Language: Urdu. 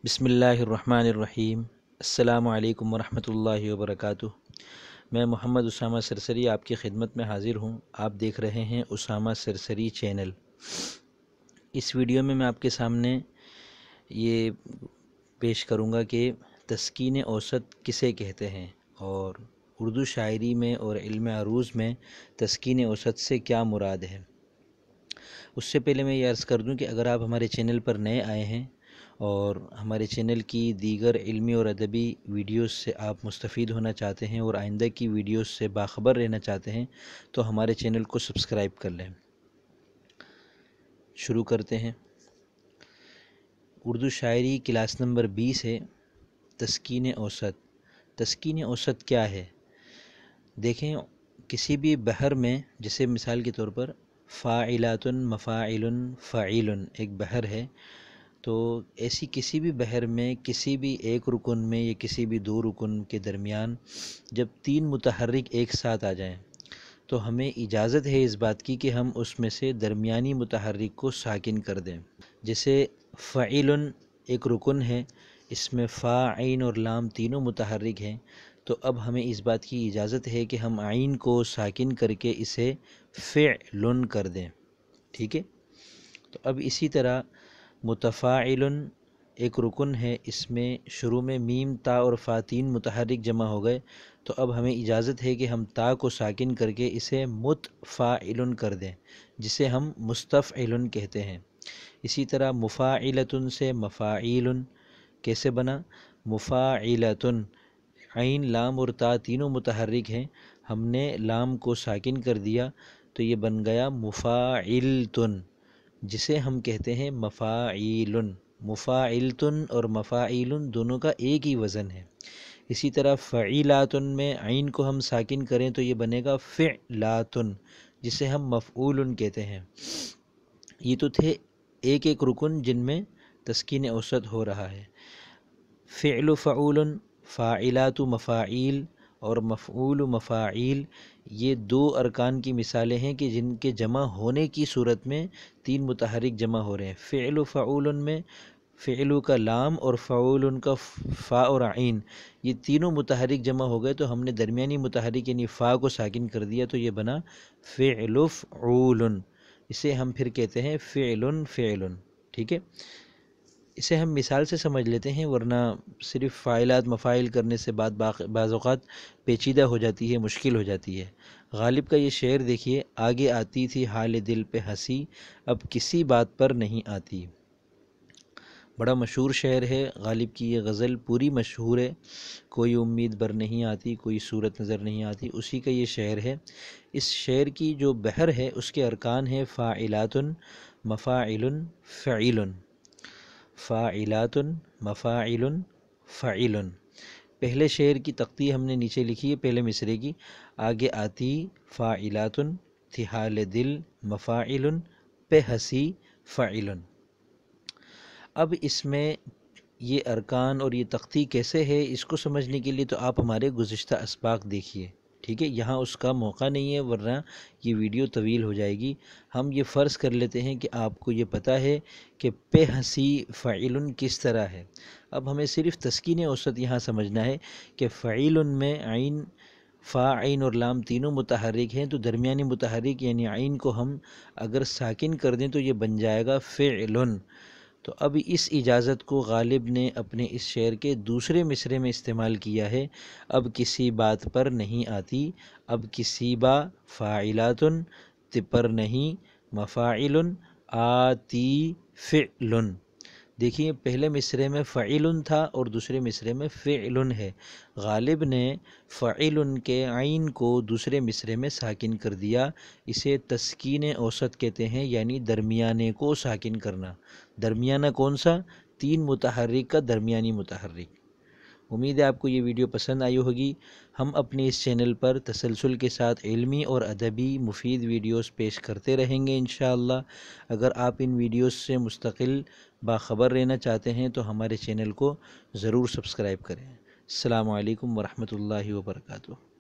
بسم اللہ الرحمن الرحیم۔ السلام علیکم ورحمۃ اللہ وبرکاتہ۔ میں محمد اسامہ سرسری آپ کی خدمت میں حاضر ہوں۔ آپ دیکھ رہے ہیں اسامہ سرسری چینل۔ اس ویڈیو میں آپ کے سامنے یہ پیش کروں گا کہ تسکین اوسط کسے کہتے ہیں اور اردو شاعری میں اور علم عروض میں تسکین اوسط سے کیا مراد ہے۔ اس سے پہلے میں یہ عرض کر دوں کہ اگر آپ ہمارے چینل پر نئے آئے ہیں اور ہمارے چینل کی دیگر علمی اور ادبی ویڈیوز سے آپ مستفید ہونا چاہتے ہیں اور آئندہ کی ویڈیوز سے باخبر رہنا چاہتے ہیں تو ہمارے چینل کو سبسکرائب کر لیں۔ شروع کرتے ہیں۔ اردو شاعری کلاس نمبر 20 ہے، تسکین اوسط۔ تسکین اوسط کیا ہے؟ دیکھیں، کسی بھی بحر میں، جیسے مثال کے طور پر فاعلات مفاعل فعیل ایک بحر ہے، تو ایسی کسی بھی بحر میں کسی بھی ایک رکن میں یا کسی بھی دو رکن کے درمیان جب تین متحرک ایک ساتھ آ جائیں تو ہمیں اجازت ہے اس بات کی کہ ہم اس میں سے درمیانی متحرک کو ساکن کر دیں۔ جیسے فعیل ایک رکن ہے، اس میں فا عین اور لام تینوں متحرک ہیں، تو اب ہمیں اس بات کی اجازت ہے کہ ہم عین کو ساکن کر کے اسے فعل کر دیں۔ ٹھیک ہے؟ تو اب اسی طرح متفاعل ایک رکن ہے، اس میں شروع میں میم تا اور فا تین متحرک جمع ہو گئے، تو اب ہمیں اجازت ہے کہ ہم تا کو ساکن کر کے اسے متفاعل کر دیں، جسے ہم مستفعل کہتے ہیں۔ اسی طرح مفاعلۃ سے مفاعیل کیسے بنا؟ مفاعلۃ، عین لام اور تا تینوں متحرک ہیں، ہم نے لام کو ساکن کر دیا تو یہ بن گیا مفاعلتن، جسے ہم کہتے ہیں مفاعیل۔ مفاعلتن اور مفاعیل دونوں کا ایک ہی وزن ہے۔ اسی طرح فعیلات میں عین کو ہم ساکن کریں تو یہ بنے گا فعلات، جسے ہم مفعول کہتے ہیں۔ یہ تو تھے ایک ایک رکن جن میں تسکین اوسط ہو رہا ہے۔ فعل فعول، فاعلات مفاعیل اور مفعول مفاعیل، یہ دو ارکان کی مثالیں ہیں کہ جن کے جمع ہونے کی صورت میں تین متحرک جمع ہو رہے ہیں۔ فعل و فعول میں فعل کا لام اور فعول کا فا اور عین، یہ تینوں متحرک جمع ہو گئے تو ہم نے درمیانی متحرک یعنی فا کو ساکن کر دیا تو یہ بنا فعل فعول، اسے ہم پھر کہتے ہیں فعل فعل۔ ٹھیک ہے؟ اسے ہم مثال سے سمجھ لیتے ہیں، ورنہ صرف فاعلات مفاعل کرنے سے بعض اوقات پیچیدہ ہو جاتی ہے، مشکل ہو جاتی ہے۔ غالب کا یہ شعر دیکھیے، آگے آتی تھی حال دل پہ ہنسی، اب کسی بات پر نہیں آتی۔ بڑا مشہور شعر ہے، غالب کی یہ غزل پوری مشہور ہے، کوئی امید بر نہیں آتی، کوئی صورت نظر نہیں آتی، اسی کا یہ شعر ہے۔ اس شعر کی جو بحر ہے اس کے ارکان ہے فاعلات مفاعل فعیل، فاعلات مفاعل فعیل۔ پہلے شعر کی تختی ہم نے نیچے لکھی ہے، پہلے مصرے کی، آگے آتی فاعلات تھی حال دل مفاعل پہ ہنسی فعیل۔ اب اس میں یہ ارکان اور یہ تختی کیسے ہے، اس کو سمجھنے کے لیے تو آپ ہمارے گزشتہ اسباق دیکھیے۔ ٹھیک ہے؟ یہاں اس کا موقع نہیں ہے، ورنہ یہ ویڈیو طویل ہو جائے گی۔ ہم یہ فرض کر لیتے ہیں کہ آپ کو یہ پتہ ہے کہ پہ ہنسی فعیل کس طرح ہے۔ اب ہمیں صرف تسکین اوسط یہاں سمجھنا ہے کہ فعیل میں عین، فا عین اور لام تینوں متحرک ہیں، تو درمیانی متحرک یعنی عین کو ہم اگر ساکن کر دیں تو یہ بن جائے گا فعل۔ تو اب اس اجازت کو غالب نے اپنے اس شعر کے دوسرے مصرے میں استعمال کیا ہے، اب کسی بات پر نہیں آتی، اب کسی با فاعلات پر نہیں مفاعل آتی فعل۔ دیکھیے، پہلے مصرے میں فعیل تھا اور دوسرے مصرے میں فعل ہے، غالب نے فعیل کے عین کو دوسرے مصرے میں ساکن کر دیا، اسے تسکین اوسط کہتے ہیں، یعنی درمیانے کو ساکن کرنا۔ درمیانہ کون سا؟ تین متحرک کا درمیانی متحرک۔ امید ہے آپ کو یہ ویڈیو پسند آئی ہوگی۔ ہم اپنے اس چینل پر تسلسل کے ساتھ علمی اور ادبی مفید ویڈیوز پیش کرتے رہیں گے انشاءاللہ۔ اگر آپ ان ویڈیوز سے مستقل باخبر رہنا چاہتے ہیں تو ہمارے چینل کو ضرور سبسکرائب کریں۔ السلام علیکم ورحمۃ اللہ وبرکاتہ۔